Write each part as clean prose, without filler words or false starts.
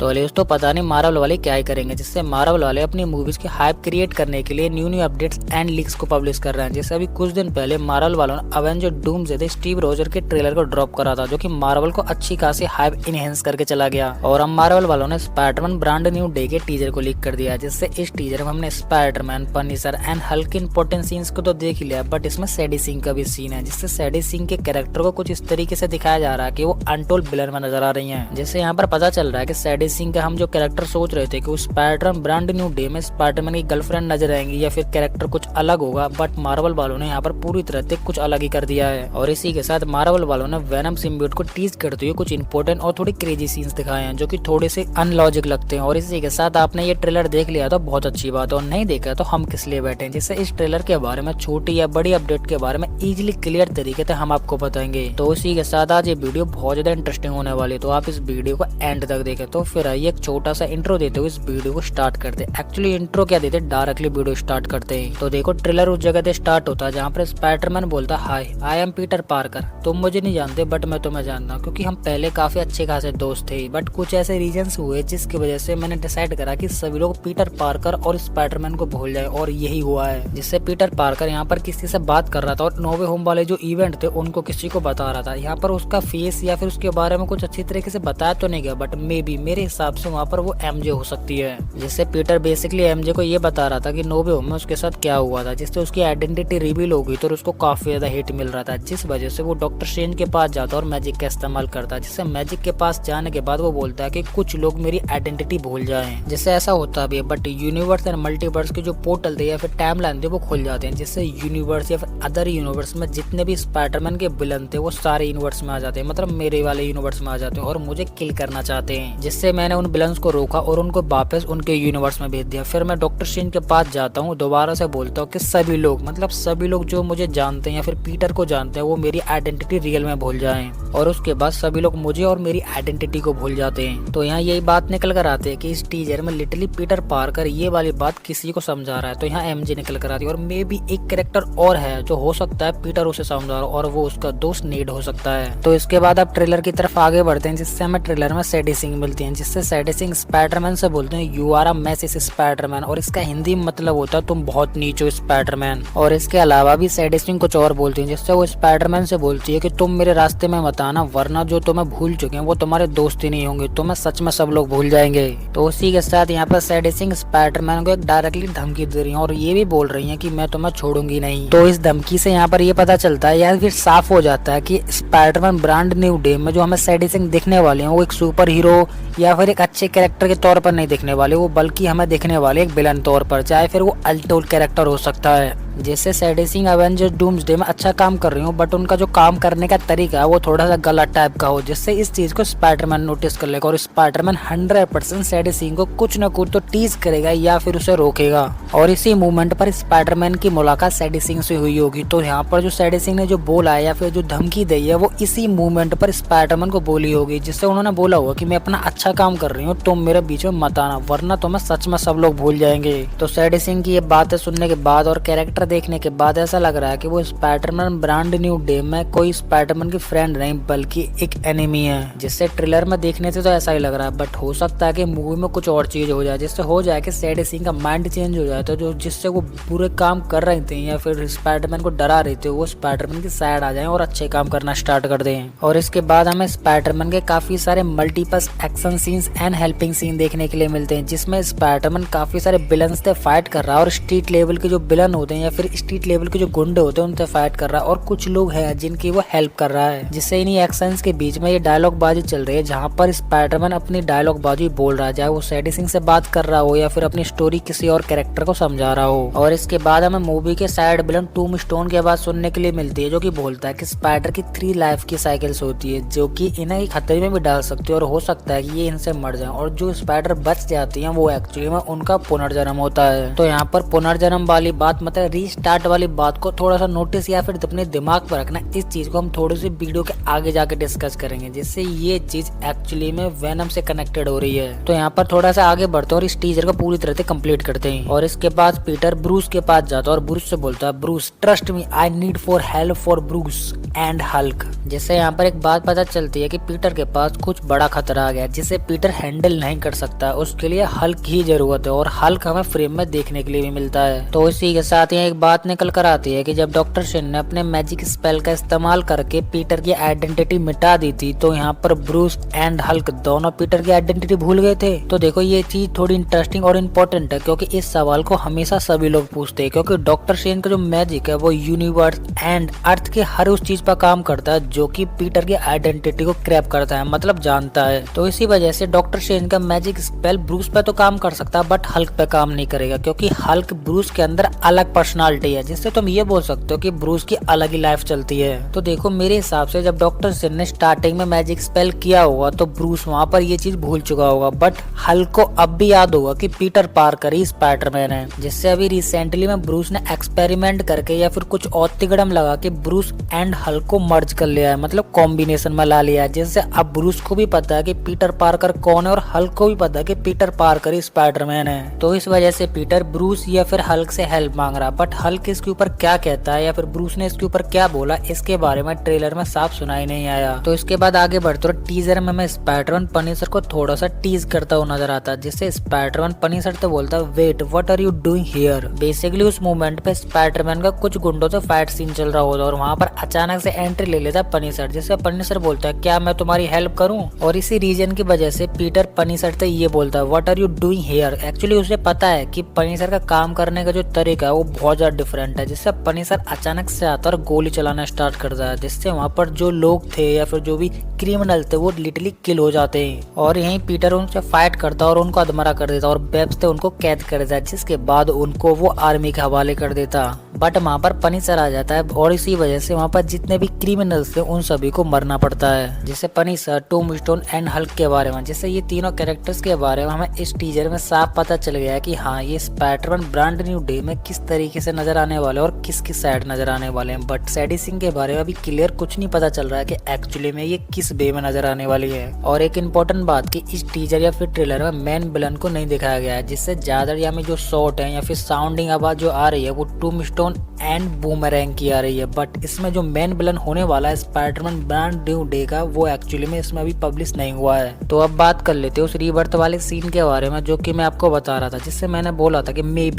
तो दोस्तों पता नहीं मार्वल वाले क्या ही करेंगे, जिससे मार्वल वाले अपनी मूवीज की हाइप क्रिएट करने के लिए न्यू अपडेट्स एंड लीक्स को पब्लिश कर रहे हैं। जैसे अभी कुछ दिन पहले मार्वल वालों ने अवेंजर डूम्सडे स्टीव रोजर के ट्रेलर को ड्रॉप करा था, जो कि मार्वल को अच्छी खासी हाइप इनहेंस करके चला गया। और अब मार्वल वालों ने स्पाइडरमैन ब्रांड न्यू डे के टीजर को लीक कर दिया, जिससे इस टीजर में हमने Spiderman, Punisher and Hulk important scenes को तो देख ही लिया, बट इसमें सैडी सिंह का भी सीन है, जिससे सैडी सिंह के कैरेक्टर को कुछ इस तरीके से दिखाया जा रहा है कि वो अनटोल्ड विलन में नजर आ रही है। जैसे यहाँ पर पता चल रहा है कि सैडी सिंह का हम जो कैरेक्टर सोच रहे थे कि उस स्पाइडरमैन ब्रांड न्यू डे में स्पाइडरमैन की गर्लफ्रेंड नजर आएंगी या फिर कैरेक्टर कुछ अलग होगा, बट मार्वल वालों ने यहाँ पर पूरी तरह से कुछ अलग ही कर दिया है। और इसी के साथ मार्वल वालों ने वेनम सिम्बियोट को टीज करते हुए कुछ इंपॉर्टेंट और थोड़ी क्रेजी सीन्स दिखाए हैं, जो कि थोड़े से अनलॉजिक लगते हैं। और इसी के साथ आपने ये ट्रेलर देख लिया तो बहुत अच्छी बात है, और नहीं देखा तो हम किस लिए बैठे हैं। जिससे इस ट्रेलर के बारे में छोटी या बड़ी अपडेट के बारे में इजीली क्लियर तरीके से हम आपको बताएंगे। तो इसी के साथ आज ये वीडियो बहुत ज्यादा इंटरेस्टिंग होने वाली है, तो आप इस वीडियो को एंड तक देखें। तो फिर आइए एक छोटा सा इंट्रो देते हुए इस वीडियो को स्टार्ट करते हैं। एक्चुअली इंट्रो क्या देते, डायरेक्टली वीडियो स्टार्ट करते हैं। तो देखो ट्रेलर उस जगह से स्टार्ट होता है जहाँ पर स्पाइडरमैन बोलता है, हाय आई एम पीटर पार्कर, तुम मुझे नहीं जानते बट मैं तुम्हें जानता हूँ, क्योंकि हम पहले काफी अच्छे खासे दोस्त थे, बट कुछ ऐसे रीजंस हुए जिसकी वजह से मैंने डिसाइड करा कि सभी लोग पीटर पार्कर और स्पाइडरमैन को भूल जाए, और यही हुआ है। जिससे पीटर पार्कर यहाँ पर किसी से बात कर रहा था और नो वे होम वाले जो इवेंट थे उनको किसी को बता रहा था। यहाँ पर उसका फेस या फिर उसके बारे में कुछ अच्छी तरीके से बताया तो नहीं गया, बट मे बी मेरे हिसाब से वहाँ पर वो एमजे हो सकती है। जिससे पीटर बेसिकली एमजे को ये बता रहा था कि नो वे होम में उसके साथ क्या हुआ था, जिससे उसकी आइडेंटिटी रिवील हो गई तो उसको काफी ज्यादा हिट मिल रहा था, जिस वजह से वो डॉक्टर स्ट्रेंज के पास जाता और मैजिक का इस्तेमाल करता। जिससे मैजिक के पास जाने के बाद वो बोलता है कि कुछ लोग मेरी आइडेंटिटी भूल जाएं। जिससे ऐसा होता भी है, बट यूनिवर्स एंड मल्टीवर्स के जो पोर्टल थे या फिर टाइमलाइन थे वो खुल जाते हैं, जिससे यूनिवर्स या फिर अदर यूनिवर्स में जितने भी स्पाइडरमैन के विलन थे वो सारे यूनिवर्स में आ जाते हैं, मतलब मेरे वाले यूनिवर्स में आ जाते हैं और मुझे किल करना चाहते हैं। जिससे मैंने उन विलन्स को रोका और उनको वापस उनके यूनिवर्स में भेज दिया। फिर मैं डॉक्टर स्ट्रेंज के पास जाता हूँ, दोबारा से बोलता हूँ कि सभी लोग, मतलब सभी लोग जो मुझे जानते हैं या फिर पीटर को जानते हैं, वो मेरी आइडेंटिटी रियल में भूल जाएं। और उसके बाद सभी लोग मुझे और मेरी आइडेंटिटी को भूल जाते हैं। तो यहाँ यही बात निकल कर आती है कि इस टीजर में लिटरली पीटर पार्कर ये वाली बात किसी को समझा रहा है, तो यहाँ एमजे निकल कर आती है। और मे बी एक कैरेक्टर और है जो हो सकता है पीटर उसे समझा रहा और वो उसका दोस्त नीड हो सकता है। तो इसके बाद आप ट्रेलर की तरफ आगे बढ़ते हैं, जिससे हमें ट्रेलर में सैडी सिंह मिलती है, जिससे सैडी सिंह स्पाइडरमैन से बोलते हैं यू आर अ मेस इस स्पाइडरमैन, और इसका हिंदी मतलब होता है तुम बहुत नीच हो स्पाइडरमैन। और इसके अलावा भी सैडी सिंह कुछ और बोलती है, जिससे वो स्पाइडरमैन से बोलती है कि तुम मेरे रास्ते में मत आना, वरना जो तुम्हें भूल चुके हैं वो तुम्हारे दोस्त ही नहीं होंगे, तुम्हें सच में सब लोग भूल जाएंगे। तो उसी के साथ यहाँ पर सैडी सिंह स्पाइडरमैन को एक डायरेक्टली धमकी दे रही है और ये भी बोल रही है कि मैं तुम्हें छोड़ूंगी नहीं। तो इस धमकी से यहाँ पर ये पता चलता है या फिर साफ हो जाता है कि स्पाइडरमैन ब्रांड न्यू डे में जो हमें सैडी सिंह दिखने वाले हैं वो एक सुपर हीरो या फिर एक अच्छे कैरेक्टर के तौर पर नहीं दिखने वाले, वो बल्कि हमें दिखने वाले एक विलन तौर पर, चाहे फिर वो अल्टोल कैरेक्टर हो सकता है। जैसे सैडी सिंह अवेंजर डूम्सडे में अच्छा काम कर रही हूँ, बट उनका जो काम करने का तरीका है वो थोड़ा सा गलत टाइप का हो, जिससे इस चीज को स्पाइडरमैन नोटिस कर लेगा और स्पाइडरमैन 100% सैडी सिंह को कुछ न कुछ तो टीज करेगा या फिर उसे रोकेगा। और इसी मूवमेंट पर स्पाइडरमैन की मुलाकात सैडी सिंह से हुई होगी। तो यहाँ पर जो सैडी सिंह ने जो बोला है या फिर जो धमकी दी है वो इसी मूवमेंट पर स्पाइडरमैन को बोली होगी, जिससे उन्होंने बोला होगा कि मैं अपना अच्छा काम कर रही हूँ, तुम मेरे बीच में मत आना, वरना तुम्हें सच में सब लोग भूल जाएंगे। तो सैडी सिंह की ये बातें सुनने के बाद और कैरेक्टर देखने के बाद ऐसा लग रहा है कि वो स्पाइडरमैन ब्रांड न्यू डे में कोई स्पाइडरमैन की फ्रेंड नहीं बल्कि एक एनिमी है, जिससे ट्रेलर में देखने से तो ऐसा ही लग रहा है, बट हो सकता है कि मूवी में कुछ और चीज हो जाए, जिससे हो जाए कि सैडी सिंह का माइंड चेंज हो जाए, तो जो जिससे वो बुरे काम कर रहे थे या फिर स्पाइडरमैन को डरा रहे थे वो स्पाइडरमैन की साइड आ जाए और अच्छे काम करना स्टार्ट कर दें। और इसके बाद हमें स्पाइडरमैन के काफी सारे multiple action scenes and helping scene देखने के लिए मिलते हैं, जिसमें स्पाइडरमैन काफी सारे विलन से फाइट कर रहा है और स्ट्रीट लेवल के जो विलन होते हैं या फिर स्ट्रीट लेवल के जो गुंडे होते हैं उनसे फाइट कर रहा है, और कुछ लोग हैं जिनकी वो हेल्प कर रहा है। जिससे इन्हीं एक्शंस के बीच में ये डायलॉग बाजी चल रही है, जहाँ पर स्पाइडरमैन अपनी डायलॉग बाजी बोल रहा है, चाहे वो सैडी सिंह से बात कर रहा हो या फिर अपनी स्टोरी किसी और कैरेक्टर को समझा रहा हो। और इसके बाद हमें मूवी के साइड विलन टूमस्टोन की आवाज सुनने के लिए मिलती है, जो कि बोलता है कि स्पाइडर की 3 लाइफ की साइकिल्स होती है, जो कि इन्हें खतरे में भी डाल सकती है और हो सकता है कि ये इनसे मर जाए, और जो स्पाइडर बच जाती हैं वो एक्चुअली में उनका पुनर्जन्म होता है। तो यहाँ पर पुनर्जन्म वाली बात, मतलब रीस्टार्ट वाली बात को थोड़ा सा नोटिस या फिर अपने दिमाग पर रखना, इस चीज को हम थोड़ी सी वीडियो के आगे जाके डिस्कस करेंगे, जिससे ये चीज एक्चुअली में वेनम से कनेक्टेड हो रही है। तो यहाँ पर थोड़ा सा आगे बढ़ते हैं और इस टीजर को पूरी तरह से कंप्लीट करते हैं। और इसके बाद पीटर ब्रूस के पास जाता है और ब्रूस से बोलता है, Bruce trust me, I need for help for Bruce and Hulk. जिससे यहाँ पर एक बात पता चलती है कि पीटर के पास कुछ बड़ा खतरा आ गया, जिससे पीटर हैंडल नहीं कर सकता, उसके लिए हल्क ही जरूरत है और हल्क हमें फ्रेम में देखने के लिए भी मिलता है। तो इसी के साथ ही एक बात निकल कर आती है कि जब डॉक्टर स्ट्रेंज ने अपने मैजिक स्पेल का इस्तेमाल करके पीटर की आइडेंटिटी मिटा दी थी तो यहाँ पर ब्रूस एंड हल्क दोनों पीटर की आइडेंटिटी भूल गए थे। तो देखो ये चीज थोड़ी इंटरेस्टिंग और इम्पोर्टेंट है क्योंकि इस सवाल को हमेशा सभी लोग पूछते हैं, क्योंकि डॉक्टर स्ट्रेंज का जो मैजिक है वो यूनिवर्स एंड अर्थ के हर उस चीज पर काम करता है जो कि पीटर की आइडेंटिटी को क्रैप करता है, मतलब जानता है। तो इसी वजह से डॉक्टर स्ट्रेंज का मैजिक स्पेल ब्रूस पे तो काम कर सकता है बट हल्क पे काम नहीं करेगा, क्योंकि हल्क ब्रूस के अंदर अलग पर्सनालिटी है, जिससे तुम ये बोल सकते हो कि ब्रूस की अलग ही लाइफ चलती है। तो देखो मेरे हिसाब से जब डॉक्टर स्ट्रेंज ने स्टार्टिंग में मैजिक स्पेल किया होगा तो ब्रूस वहाँ पर ये चीज भूल चुका होगा, बट हल्क को अब भी याद होगा कि पीटर पार्कर ही स्पाइडरमैन है। जिससे अभी रिसेंटली में ब्रूस ने एक्सपेरिमेंट करके या फिर कुछ और तिगड़म लगा के ब्रूस एंड हल्क को मर्ज कर लिया है, मतलब कॉम्बिनेशन में ला लिया है, जिससे अब ब्रूस को भी पता है कि पीटर पार्कर कौन है और हल्क को भी पता है कि पीटर पार्कर ही स्पाइडरमैन है। तो इस वजह से पीटर ब्रूस या फिर हल्क से हेल्प मांग रहा, बट हल्क इसके ऊपर क्या कहता है या फिर ब्रूस ने इसके ऊपर क्या बोला इसके बारे में ट्रेलर में साफ सुनाई नहीं आया। तो इसके बाद आगे बढ़ते और टीजर में मैं स्पाइडरमैन पनिशर को थोड़ा सा टीज करता हुआ नजर आता है, जिससे स्पाइडरमैन पनिशर तो बोलता है wait what are you doing here. Basically उस मोमेंट पे स्पाइडरमैन का कुछ गुंडों से फाइट सीन चल रहा होता है और वहाँ पर अचानक से एंट्री ले लेता है पनिशर, जिससे पनिशर बोलता है क्या मैं तुम्हारी हेल्प करूँ, और इसी रीजन की वजह से पीटर पनिशर से ये बोलता है what are you doing here. Actually उसे पता है कि पनिशर का काम करने का जो तरीका है वो बहुत ज्यादा डिफरेंट है, जिससे पनिशर अचानक से आता और गोली चलाना स्टार्ट करता है, जिससे वहाँ पर जो लोग थे या फिर जो भी क्रिमिनल थे वो लिटरली किल हो जाते हैं। और यहीं पीटर उनसे फाइट करता और उनको अधमरा कर देता और वेब से उनको कैद कर देता, जिसके बाद उनको वो आर्मी के हवाले कर देता। बट वहाँ पर पनिशर आ जाता है और इसी वजह से वहाँ पर जितने भी क्रिमिनल्स थे उन सभी को मरना पड़ता है, जिससे पनिशर, टॉमस्टोन एंड हल्क के बारे में, जिससे ये तीनों कैरेक्टर्स के बारे में हमें इस टीजर में साफ पता चल गया है कि हाँ ये स्पाइडरमैन ब्रांड न्यू डे में किस तरीके से नजर आने वाले और किसकी साइड नजर आने वाले हैं। बट सैडी सिंह के बारे में अभी क्लियर कुछ नहीं पता चल रहा है कि एक्चुअली में ये किस वे में नजर आने वाली है। और एक इम्पोर्टेंट बात कि इस टीजर या फिर ट्रेलर में मेन विलन को नहीं दिखाया गया है, जिससे ज्यादा में जो शॉट है या फिर साउंडिंग आवाज जो आ रही है वो टॉमस्टोन एंड बूमरैंग की आ रही है। बट इसमें जो मेन विलन होने वाला है स्पाइडरमैन ब्रांड न्यू डे का वो एक्चुअली में इसमें अभी पब्लिश नहीं हुआ है। तो अब बात कर लेते हैं उस रीबर्थ वाले सीन के बारे में जो कि मैं आपको बता रहा था, जिससे मैंने बोला था कि मे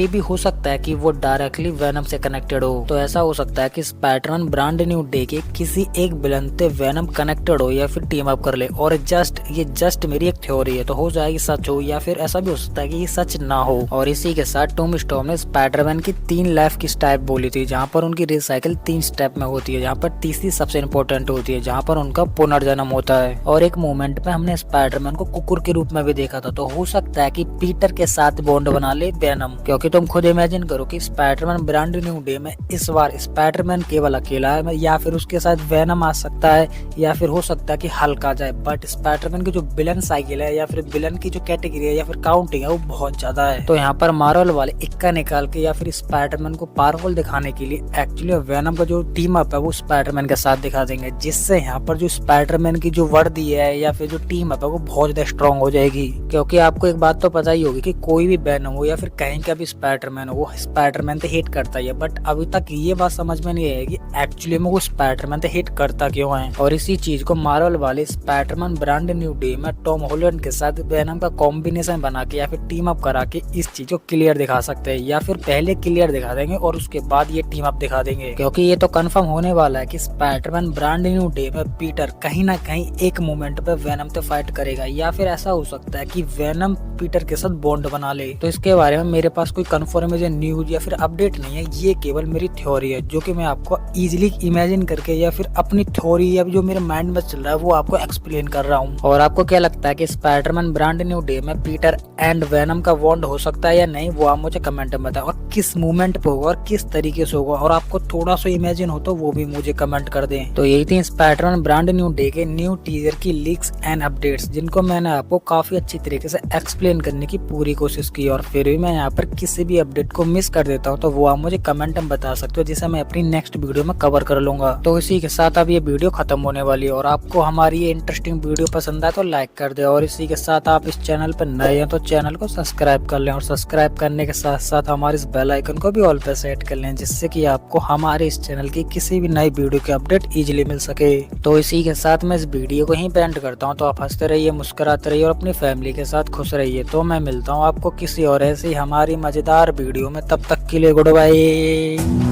बी हो सकता है कि वो डायरेक्टली वेनम से कनेक्टेड हो। तो ऐसा हो सकता है कि स्पाइडरमैन ब्रांड न्यू डे के किसी एक विलन से वेनम कनेक्टेड हो या फिर टीम अप कर ले। और ये जस्ट मेरी एक थ्योरी है, तो हो जाएगी सच हो या फिर ऐसा भी हो सकता है कि ये सच ना हो। और इसी के साथ टॉमस्टोन ने स्पाइडरमैन की 3 लाइफ की स्टेप बोली थी, जहाँ पर उनकी रिसाइकिल 3 स्टेप में होती है, जहाँ पर तीसरी सबसे इम्पोर्टेंट होती है, जहाँ पर उनका पुनर्जन्म होता है। और एक मोमेंट में हमने स्पाइडरमैन को कुकुर के रूप में भी देखा था, तो हो सकता है कि पीटर के साथ बॉन्ड बना ले वेनम, क्योंकि तुम खुद इमेजिन करो कि स्पाइडरमैन ब्रांड न्यू डे में इस बार स्पाइडरमैन केवल अकेला है या फिर उसके साथ वेनम आ सकता है या फिर हो सकता है कि हल्क आ जाए। बट स्पाइडरमैन की जो विलन साइकिल है या फिर विलन की जो कैटेगरी है या फिर काउंटिंग है वो बहुत ज्यादा है। तो यहाँ पर मार्वल वाले इक्का निकाल के या फिर स्पाइडरमैन को पावरफुल दिखाने के लिए एक्चुअली वेनम का जो टीम अप है वो स्पाइडरमैन के साथ दिखा देंगे, जिससे यहाँ पर जो स्पाइडरमैन की जो वर्दी है या फिर जो टीम अप है वो बहुत ज्यादा स्ट्रॉन्ग हो जाएगी। क्योंकि आपको एक बात तो पता ही होगी कि कोई भी वेनम हो या फिर कहीं का भी स्पाइडरमैन हो वो स्पाइडरमैन से हेट करता है, बट अभी तक ये बात समझ में नहीं है कि एक्चुअली में वो स्पाइडरमैन से हेट करता क्यों है। और इसी चीज को मार्वल वाले स्पाइडरमैन ब्रांड न्यू डे में टॉम हॉलैंड के साथ वेनम का कॉम्बिनेशन बना के या फिर टीम अप करा के इस चीज को क्लियर दिखा सकते हैं, या फिर पहले क्लियर दिखा देंगे और उसके बाद ये टीम अप दिखा देंगे। क्योंकि ये तो कंफर्म होने वाला है कि स्पाइडरमैन ब्रांड न्यू डे में पीटर कहीं ना कहीं एक मोमेंट पे वेनम से फाइट करेगा, या फिर ऐसा हो सकता है कि वेनम पीटर के साथ बॉन्ड बना ले। तो इसके बारे में मेरे पास कोई कंफर्मेशन न्यूज या फिर अपडेट नहीं है, ये केवल मेरी थ्योरी है जो कि मैं आपको इजीली इमेजिन करके या फिर अपनी थ्योरी या जो मेरे माइंड में चल रहा है वो आपको एक्सप्लेन कर रहा हूँ। और आपको क्या लगता है कि स्पाइडरमैन ब्रांड न्यू डे में पीटर एंड वेनम का बॉन्ड हो सकता है या नहीं, वो आप मुझे कमेंट में बताओ, और किस मूवमेंट पे होगा और किस तरीके से होगा, और आपको थोड़ा सा इमेजिन हो तो वो भी मुझे कमेंट कर दें। तो यही थी स्पाइडरमैन ब्रांड न्यू डे के न्यू टीजर की लीक्स एंड अपडेट्स, जिनको मैंने आपको काफी अच्छी तरीके से एक्सप्लेन करने की पूरी कोशिश की। और फिर भी मैं यहाँ पर किसी भी अपडेट को मिस कर देता हूँ तो वो आप मुझे कमेंट में बता सकते हो, जिसे मैं अपनी नेक्स्ट वीडियो में कवर कर लूंगा। तो इसी के साथ अब ये वीडियो खत्म होने वाली है, और आपको हमारी ये इंटरेस्टिंग वीडियो पसंद आए तो लाइक कर दे, और इसी के साथ आप इस चैनल पर नए हैं तो चैनल को सब्सक्राइब कर लें, और सब्सक्राइब करने के साथ साथ हमारे इस बेल बेल आइकन को भी ऑल पे सेट कर लें, जिससे कि आपको हमारे इस चैनल की किसी भी नई वीडियो की अपडेट इजीली मिल सके। तो इसी के साथ मैं इस वीडियो को ही एंड करता हूँ। तो आप हंसते रहिए, मुस्कुराते रहिए और अपनी फैमिली के साथ खुश रहिए। तो मैं मिलता हूँ आपको किसी और ऐसी हमारी मजेदार वीडियो में, तब तक के लिए गुड बाय।